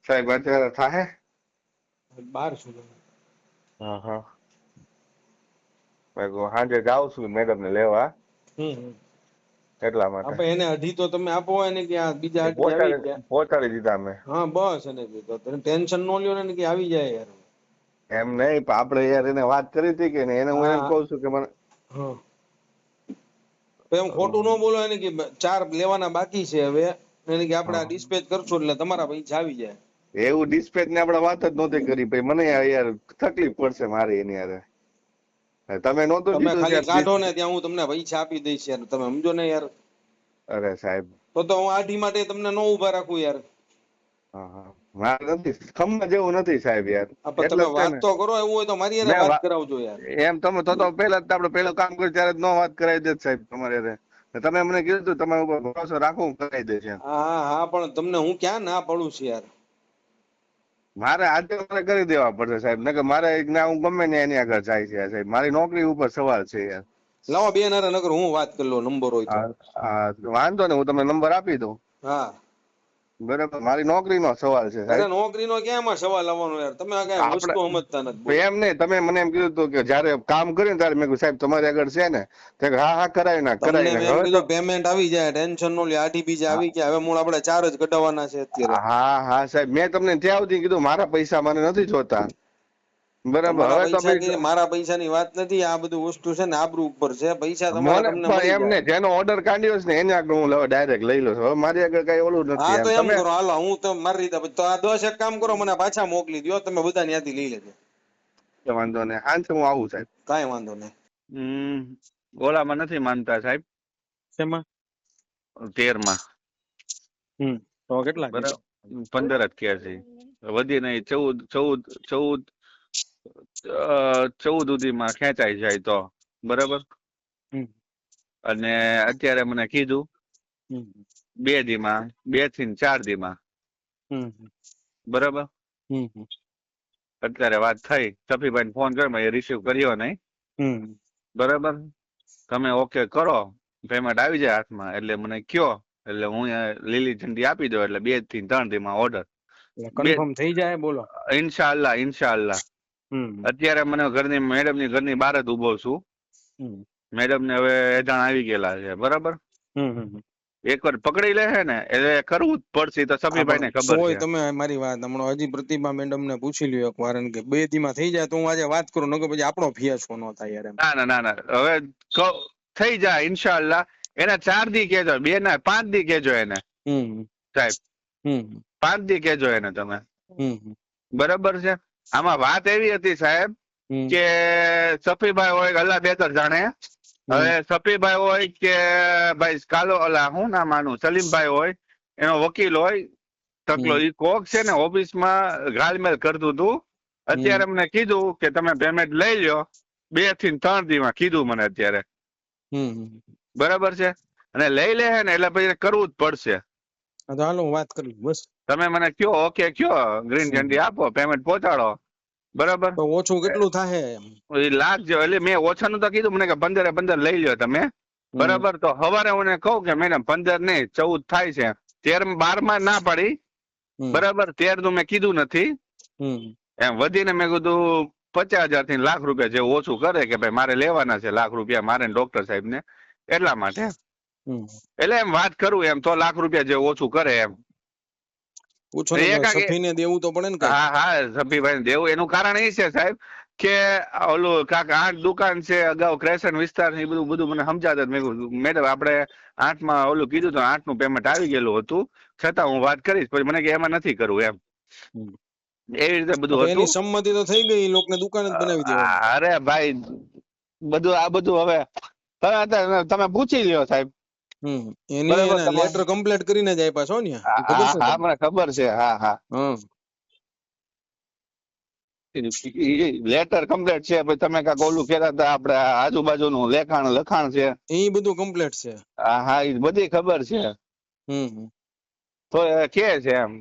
સાહેબ અત્યારે થાય. 12 સુધી. હા હા. સાંજે જાઉં છું મેડમ ને લેવા, એટલા માટે. આપણે એને 2.5 તો તમે આપો હોય ને કે આ બીજા એ 2.5 આવી ગયા. પહોંચાડી દીધા અમે. હા બસ એને કીધું તમે ટેન્શન નો લ્યો ને કે આવી જાય યાર. એમ નહીં, પણ આપણે યાર એને વાત કરી હતી કે નહીં, એને હું એમ હા કહું છું કે મને. હા તો એમ ખોટું ન બોલો એને કે 4 લેવાના બાકી છે હવે, એને કે આપણે આ ડિસ્પેચ કરશું એટલે તમારા પૈસા આવી જાય. એવું ડિસ્પેચ ને આપણે વાત જ નહોતી કરી ભાઈ, મને યાર તકલીફ પડશે મારી એની યારે. તમે નહોતું તમે કીધું ખાલી કાઢો ત્યારે. ને ત્યાં હું તમને પૈસા આપી દઈશ યાર, તમે સમજો ને યાર. અરે સાહેબ. તો હું આઢી માટે તમને ન ઉભા રાખું યાર. હા હા, મારે નથી ખમવા જેવું નથી સાહેબ યાર. એટલે તમે જ છે વાત ને તો કરો, એવું હોય તો મારી યારે મેં વાત કરાવજો યાર. એમ તમે તો પેલા જ આપણે પેલું કામ કર્યું ત્યારે જ ન વાત કરાવી દે સાહેબ તમારે યારે. તમે મને કીધું તું તમારા ઉપર ભરોસો રાખો, હું કરાવી દઈશ એમ. હા હા પણ તમને હું ક્યાં ના પડું છું યાર. મારે આજે મારે કરી દેવા પડશે સાહેબ, નકર મારે હું ગમે ને એની આગળ જાય છે સાહેબ. મારી નોકરી ઉપર સવાલ છે યાર. લાવો બેન હારે નકર હું વાત કરી લઉં, નંબર હોય તો. વાંધો ને, હું તમને નંબર આપી દઉં. હા બરાબર, મારી નોકરીનો સવાલ છે અરે સાહેબ. નોકરીનો ક્યાં એમાં સવાલ આવવાનો યાર, તમે આ કઈ આપણે વસ્તુ સમજતા નથી. બોલો એમ નહીં, તમે મને એમ કીધું હતું કે જયારે કામ કર્યું ને ત્યારે મેં કીધું સાહેબ તમારી આગળ છે ને, હા હા કરાવી નાખ તમને કરાવી મેં નાખ. એમ હવે તો કીધું પેમેન્ટ આવી જાય, ટેન્શન નો લે. આઠી બીજા આવી ગયા, હવે મૂળ આપણે 4 જ કઢાવવાના છે અત્યારે. હા હા સાહેબ, મેં તમને ત્યાં સુધી કીધું મારા પૈસા મને નથી જોતા. બરાબર, તમારા હવે તો પૈસા કે મારા પૈસાની વાત નથી, આ બધું વસ્તુ છે ને આબરૂ ઉપર છે. પૈસા તમારા મને તમને પણ મળી એમ જાય. ને જેનો ઓર્ડર કાઢ્યો છે ને એને આગળ હું ડાયરેક્ટ લઈ લઉં છું. હવે મારી આગળ કઈ ઓલું નથી હા તો એમ. એમ તમે કરો, હાલો હું તો મારી રીતે તો આ 10 એક કામ કરો, મને પાછા મોકલી દો, તમે બધા ત્યાંથી લઈ લેજો. વાંધો નહીં, હાંજ હું આવું સાહેબ. કાંઈ વાંધો નહીં. ઓલામાં નથી માનતા સાહેબ, શેમાં? 13 માં. તો કેટલા કીધા? બરાબર, 15 જ કહે છે, વધી નહીં. 14 સુધીમાં ખેંચાઈ જાય તો બરાબર. અને અત્યારે મને કીધું 2 દીમાં, 2 થી 4 દીમાં. બરાબર, અત્યારે વાત થઈ. સફીભાઈ ફોન કર્યો, એ રિસીવ કર્યો નહીં. બરાબર, તમે ઓકે કરો, પેમેન્ટ આવી જાય હાથમાં એટલે મને કયો, એટલે હું લીલી ઝંડી આપી દઉં. એટલે 2 થી 3 દીમાં ઓર્ડર કન્ફર્મ થઈ જાય. બોલો ઇન્શાઅલ્લાહ ઇન્શાઅલ્લાહ. અત્યારે મને મેડમ ની ઘરની બહાર જ ઉભો છું. મેડમ ને હવે એજાણ આવી ગયેલા છે. બરાબર, એકવાર પકડી લે છે ને એટલે કરવું જ પડશે. તો સફીભાઈ ને ખબર છે. તમે મારી વાત હમણાં હજી પ્રતિભા મેડમ ને પૂછી લ્યો એક વાર, કે 2 દીમાં થઈ જાય તો હું આજે વાત કરું, નકર પછી આપણો ફિયાસ્કો ન થાય યાર. ના ના ના ના, હવે થઈ જાય ઇન્શાઅલ્લાહ. એને 4 દી કેજો, 2 ના 5 દી કેજો એને સાહેબ. 5 દી કેજો એને તમે. બરાબર છે. આમાં વાત એવી હતી સાહેબ કે સફીભાઈ હોય અલ્લાહ બેતર જાણે. હવે સફીભાઈ હોય કે ભાઈ કાલો અલા હું ના માનું સલીમભાઈ હોય, એનો વકીલ હોય તકલો, ઈ કોક છે ને ઓફિસમાં ગાલમેલ કરતું હતું. અત્યારે મને કીધું કે તમે પેમેન્ટ લઈ લ્યો 2 થી 3 દીમાં, કીધું મને અત્યારે. બરાબર છે, અને લઈ લે છે ને એટલે પછી કરવું જ પડશે. હાલો હું વાત કરી બસ. તમે મને કયો ઓકે કયો, ગ્રીન ઝંડી આપો, પેમેન્ટ પહોંચાડો. બરાબર, તો ઓછું કેટલું થાય? લાગજો. એટલે મેં ઓછાનું તો કીધું, મને કે 15 લઈ લ્યો તમે. બરાબર, તો સવારે મને કહું કે મેડમ 15 નહીં 14 થાય છે. 13 12 ના પાડી. બરાબર, 13 નું મેં કીધું નથી. એમ વધીને મેં કીધું 50,000 થી ₹1,00,000 જેવું ઓછું કરે કે ભાઈ મારે લેવાના છે ₹1,00,000 મારે ડોક્ટર સાહેબ ને, એટલા માટે. એટલે એમ વાત કરું એમ તો ₹1,00,000 જેવું ઓછું કરે એમ. પૂછો ને, સફીને દેવું તો પડે ને કઈ. હા હા, સફીભાઈ દેવું. એનું કારણ એ છે સાહેબ કે ઓલું કાક 8 દુકાન છે અગાઉ, ક્રેશન વિસ્તાર એ બધું બધું મને સમજાતા. મેડમ આપણે 8માં ઓલું કીધું તો 8 નું પેમેન્ટ આવી ગયેલું હતું, છતાં હું વાત કરીશ. પછી મને કે એમાં નથી કરવું એમ. એવી રીતે બધું હતું. એની સંમતિ તો થઈ ગઈ, લોકોને દુકાન જ બનાવી દેવાની. અરે ભાઈ, બધું આ બધું હવે તમે પૂછી લ્યો સાહેબ. એની એને લેટર કમ્પ્લીટ કરીને જ આપ્યા છો ને, ખબર છે? હા મને ખબર છે. હા હા, લેટર કમ્પ્લીટ છે. પછી તમે કાંક ઓલું કહેતા હતા આપણે આજુબાજુનું લખાણ છે, એ બધું કમ્પ્લીટ છે. હા હા, એ બધી ખબર છે. તો કે છે એમ.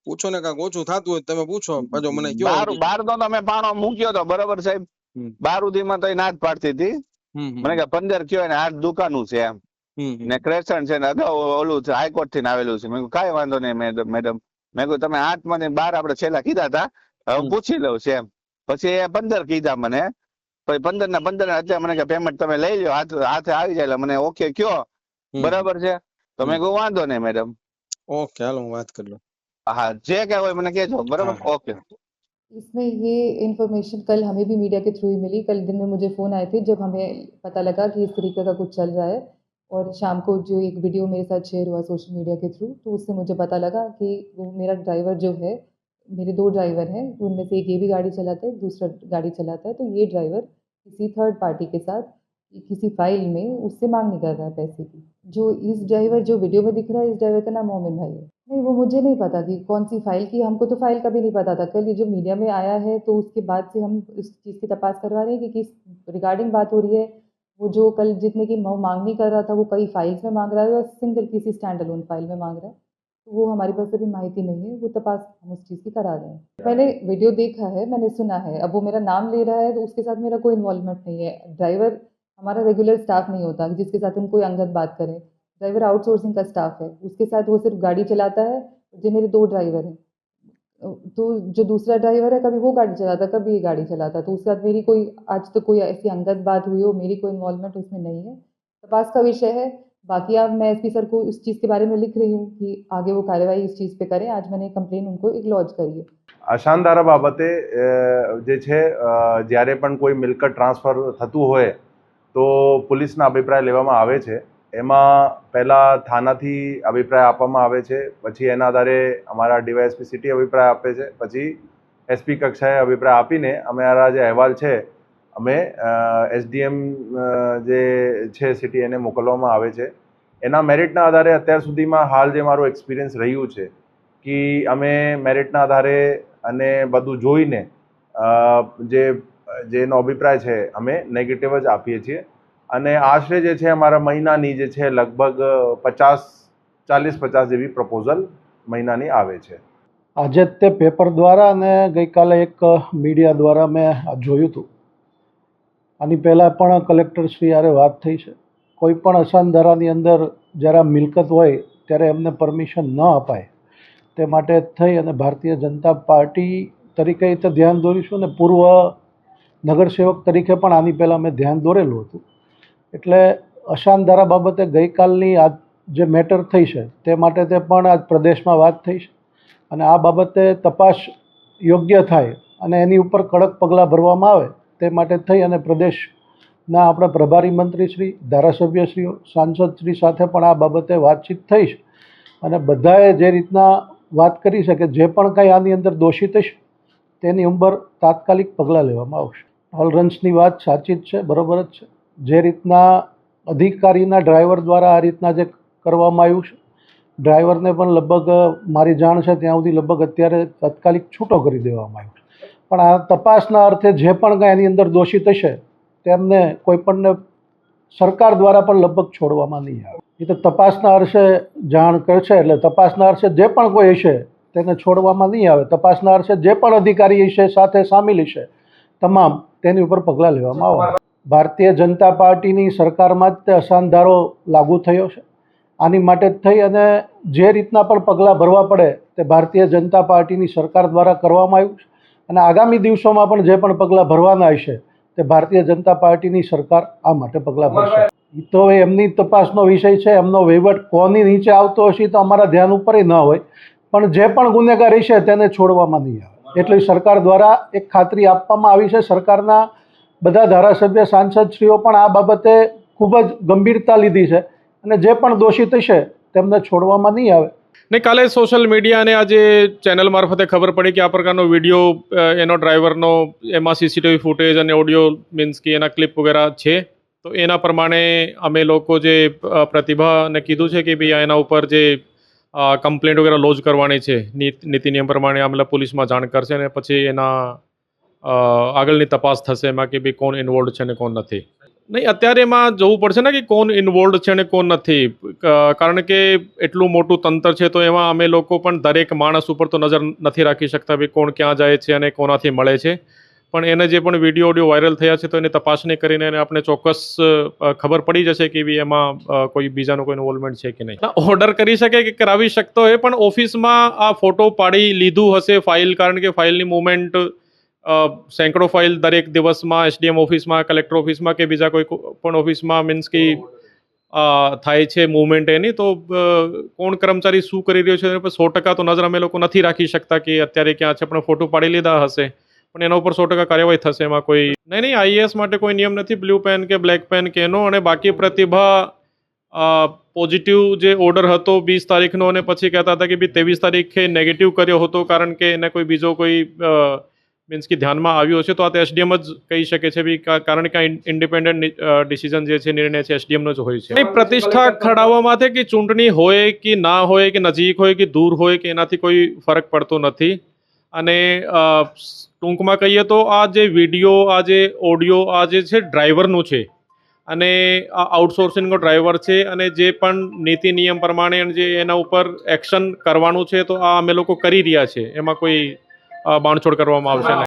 પૂછો ને, કાંક ઓછું થતું હોય તમે પૂછો, પાછો મને કયો. બાર તો તમે પાણો મૂક્યો તો બરોબર સાહેબ, 12 સુધીમાં તો ના જ પાડતી હતી. મને કે 15 કયો ને 8 દુકાનું છે એમ, ને ક્રેશન છે ને અગાઉ ઓલું છે હાઈકોર્ટ થી આવેલું છે. મેં કઈ વાંધો નહીં મેડમ, મેં કહ્યું તમે 8 મને 12 આપણે છેલ્લા કીધા હતા, હવે પૂછી લઉં છે એમ. પછી એ 15 કીધા મને, પછી 15 ના 15 અત્યારે મને કે પેમેન્ટ તમે લઈ લો, હાથે આવી જાય એટલે મને ઓકે કયો, બરાબર છે. તો મેં કહ્યું વાંધો નહીં મેડમ. ઓકે, હાલો હું વાત કરી લઉં. हाँ जे क्या हुआ मैंने कहा बराबर हाँ। ओके। इसमें ये इन्फॉर्मेशन कल हमें भी मीडिया के थ्रू ही मिली। कल दिन में मुझे फ़ोन आए थे जब हमें पता लगा कि इस तरीके का कुछ चल रहा है, और शाम को जो एक वीडियो मेरे साथ शेयर हुआ सोशल मीडिया के थ्रू, तो उससे मुझे पता लगा कि वो मेरा ड्राइवर जो है, मेरे 2 ड्राइवर हैं, उनमें से एक ये भी गाड़ी चलाता है, दूसरा गाड़ी चलाता है। तो ये ड्राइवर किसी थर्ड पार्टी के साथ किसी फाइल में उससे मांगनी कर रहा है पैसे की। जो इस ड्राइवर जो वीडियो में दिख रहा है, इस ड्राइवर का नाम मोमिन भाई है। नहीं, वो मुझे नहीं पता कि कौन सी फाइल की, हमको तो फाइल का भी नहीं पता था। कल ये जो मीडिया में आया है तो उसके बाद से हम उस चीज़ की तपास करवा रहे हैं कि किस रिगार्डिंग बात हो रही है। वो जो कल जितने की मांगनी कर रहा था वो कई फाइल्स में मांग रहा है और सिंगल किसी स्टैंड अलोन फाइल में मांग रहा है। तो वो हमारे पास अभी माहिती नहीं है, वो तपास हम उस चीज़ की करा रहे हैं। मैंने वीडियो देखा है, मैंने सुना है, अब वो मेरा नाम ले रहा है तो उसके साथ मेरा कोई इन्वॉल्वमेंट नहीं है। ड्राइवर हमारा रेगुलर स्टाफ नहीं होता जिसके साथ हम कोई अंगत बात करें। ड्राइवर आउटसोर्सिंग का स्टाफ है, उसके साथ वो सिर्फ गाड़ी चलाता है। जो मेरे 2 ड्राइवर हैं, तो जो दूसरा ड्राइवर है कभी वो गाड़ी चलाता है, कभी ये गाड़ी चलाता है। तो उसके साथ मेरी कोई आज तक कोई ऐसी अंगत बात हुई हो, मेरी कोई इन्वॉल्वमेंट उसमें नहीं है। तपास का विषय है। बाकी अब मैं एसपी सर को इस चीज़ के बारे में लिख रही हूँ कि आगे वो कार्यवाही इस चीज़ पे करें। आज मैंने कंप्लेन उनको एक लॉन्च करी है। અશાનધારા બાબતે જે છે જ્યારે પણ કોઈ મિલકત ટ્રાન્સફર થતું હોય તો પોલીસના અભિપ્રાય લેવામાં આવે છે. એમાં પહેલાં થાનાથી અભિપ્રાય આપવામાં આવે છે, પછી એના આધારે અમારા ડીવાયએસપી સિટી અભિપ્રાય આપે છે, પછી એસપી કક્ષાએ અભિપ્રાય આપીને અમારા જે અહેવાલ છે અમે એસડીએમ જે છે સિટી એને મોકલવામાં આવે છે. એના મેરિટના આધારે અત્યાર સુધીમાં હાલ જે મારું એક્સપિરિયન્સ રહ્યું છે કે અમે મેરિટના આધારે અને બધું જોઈને જેનો અભિપ્રાય છે અમે નેગેટિવ જ આપીએ છીએ. અને આશરે જે છે અમારા મહિનાની જે છે લગભગ 40-50 જેવી પ્રપોઝલ મહિનાની આવે છે. આજે જ તે પેપર દ્વારા અને ગઈકાલે એક મીડિયા દ્વારા મેં જોયું હતું. આની પહેલાં પણ કલેક્ટરશ્રી હારે વાત થઈ છે. કોઈ પણ અસાનધારાની અંદર જ્યારે મિલકત હોય ત્યારે એમને પરમિશન ન અપાય તે માટે થઈ અને ભારતીય જનતા પાર્ટી તરીકે તો ધ્યાન દોરીશું ને પૂર્વ નગરસેવક તરીકે પણ આની પહેલાં મેં ધ્યાન દોરેલું હતું. એટલે અશાનધારા બાબતે ગઈકાલની આ જે મેટર થઈ છે તે માટે તે પણ આજ પ્રદેશમાં વાત થઈ છે અને આ બાબતે તપાસ યોગ્ય થાય અને એની ઉપર કડક પગલાં ભરવામાં આવે તે માટે થઈ અને પ્રદેશના આપણા પ્રભારી મંત્રીશ્રી, ધારાસભ્યશ્રીઓ, સાંસદશ્રી સાથે પણ આ બાબતે વાતચીત થઈ છે અને બધાએ જે રીતના વાત કરી છે કે જે પણ કંઈ આની અંદર દોષિત હશે તેની ઉપર તાત્કાલિક પગલાં લેવામાં આવશે. ટોલરન્સની વાત સાચી જ છે, બરાબર જ છે. જે રીતના અધિકારીના ડ્રાઈવર દ્વારા આ રીતના જે કરવામાં આવ્યું છે, ડ્રાઈવરને પણ લગભગ મારી જાણ છે ત્યાં સુધી લગભગ અત્યારે તાત્કાલિક છૂટો કરી દેવામાં આવ્યો છે. પણ આ તપાસના અર્થે જે પણ કાંઈ એની અંદર દોષિત હશે તેમને કોઈપણને સરકાર દ્વારા પણ લગભગ છોડવામાં નહીં આવે. એ તો તપાસના અર્થે જાણ કરશે એટલે તપાસના અર્થે જે પણ કોઈ હશે તેને છોડવામાં નહીં આવે. તપાસના અર્થે જે પણ અધિકારી હશે સાથે સામેલ હશે તમામ તેની ઉપર પગલાં લેવામાં આવે. ભારતીય જનતા પાર્ટીની સરકારમાં જ તે અસાનધારો લાગુ થયો છે. આની માટે જ થઈ અને જે રીતના પણ પગલાં ભરવા પડે તે ભારતીય જનતા પાર્ટીની સરકાર દ્વારા કરવામાં આવ્યું છે અને આગામી દિવસોમાં પણ જે પણ પગલાં ભરવાના હશે તે ભારતીય જનતા પાર્ટીની સરકાર આ માટે પગલાં ભરશે. એ તો એમની તપાસનો વિષય છે, એમનો વહીવટ કોની નીચે આવતો હશે તો અમારા ધ્યાન ઉપર ન હોય, પણ જે પણ ગુનેગાર હશે તેને છોડવામાં નહીં આવે. એટલે સરકાર દ્વારા એક ખાતરી આપવામાં આવી છે. સરકારના બધા ધારાસભ્ય, સાંસદશ્રીઓ પણ આ બાબતે ખૂબ જ ગંભીરતા લીધી છે અને જે પણ દોષિત હશે તેમને છોડવામાં નહીં આવે. ને કાલે સોશિયલ મીડિયા અને આજે ચેનલ મારફતે ખબર પડી કે આ પ્રકારનો વિડીયો એનો ડ્રાઈવરનો એમાં સીસીટીવી ફૂટેજ અને ઓડિયો મીન્સ કે એના ક્લિપ વગેરે છે. તો એના પ્રમાણે અમે લોકો જે પ્રતિભાને કીધું છે કે ભાઈ એના ઉપર જે કમ્પ્લેન્ટ વગેરે લોજ કરવાની છે નીતિ નિયમ પ્રમાણે આ મતલબ પોલીસમાં જાણ કરશે અને પછી એના આગળની તપાસ થશે એમાં કે ભાઈ કોણ ઇન્વોલ્વ છે ને કોણ નથી. નહીં, અત્યારે એમાં જોવું પડશે ને કે કોણ ઇન્વોલ્વ છે ને કોણ નથી, કારણ કે એટલું મોટું તંત્ર છે તો એમાં અમે લોકો પણ દરેક માણસ ઉપર તો નજર નથી રાખી શકતા ભાઈ કોણ ક્યાં જાય છે અને કોનાથી મળે છે. પણ એને જે પણ વિડીયો ઓડિયો વાયરલ થયા છે તો એની તપાસણી કરીને એને આપણે ચોક્કસ ખબર પડી જશે કે એમાં કોઈ બીજાનું કોઈ ઇન્વોલ્વમેન્ટ છે કે નહીં. ઓર્ડર કરી શકે કે કરાવી શકતો હોય, પણ ઓફિસમાં આ ફોટો પાડી લીધું હશે ફાઇલ, કારણ કે ફાઇલની મુવમેન્ટ સેંકડો ફાઇલ દરેક દિવસમાં એસડીએમ ઓફિસમાં, કલેક્ટર ઓફિસમાં કે બીજા કોઈ પણ ઓફિસમાં મીન્સ કે થાય છે મુવમેન્ટ એની. તો કોણ કર્મચારી શું કરી રહ્યો છે એના પર 100% તો નજર અમે લોકો નથી રાખી શકતા કે અત્યારે ક્યાં છે. આપણે ફોટો પાડી લીધા હશે પણ એના ઉપર 100% કાર્યવાહી થશે. એમાં કોઈ નહીં, આઈએએસ માટે કોઈ નિયમ નથી બ્લુ પેન કે બ્લેક પેન કે એનો. અને બાકી પ્રતિભા પોઝિટિવ જે ઓર્ડર હતો 20 તારીખનો અને પછી કહેતા હતા કે 23 તારીખે નેગેટિવ કર્યો હતો કારણ કે એને કોઈ બીજો કોઈ મીન્સ કે ધ્યાનમાં આવ્યો છે, તો આ તો એસડીએમ જ કહી શકે છે બી, કારણ કે ઇન્ડિપેન્ડન્ટ ડિસિઝન જે છે, નિર્ણય છે એસડીએમનો જ હોય છે. પ્રતિષ્ઠા ખડાવવા માટે કે ચૂંટણી હોય કે ના હોય કે નજીક હોય કે દૂર હોય કે એનાથી કોઈ ફરક પડતો નથી. અને ટૂંકમાં કહીએ તો આ જે વિડીયો, આ જે ઓડિયો, આ જે છે ડ્રાઈવરનું છે અને આ આઉટસોર્સિંગનો ડ્રાઈવર છે, અને જે પણ નીતિ નિયમ પ્રમાણે જે એના ઉપર એક્શન કરવાનું છે તો આ અમે લોકો કરી રહ્યા છે. એમાં કોઈ બાંધછોડ કરવામાં આવશે નહીં.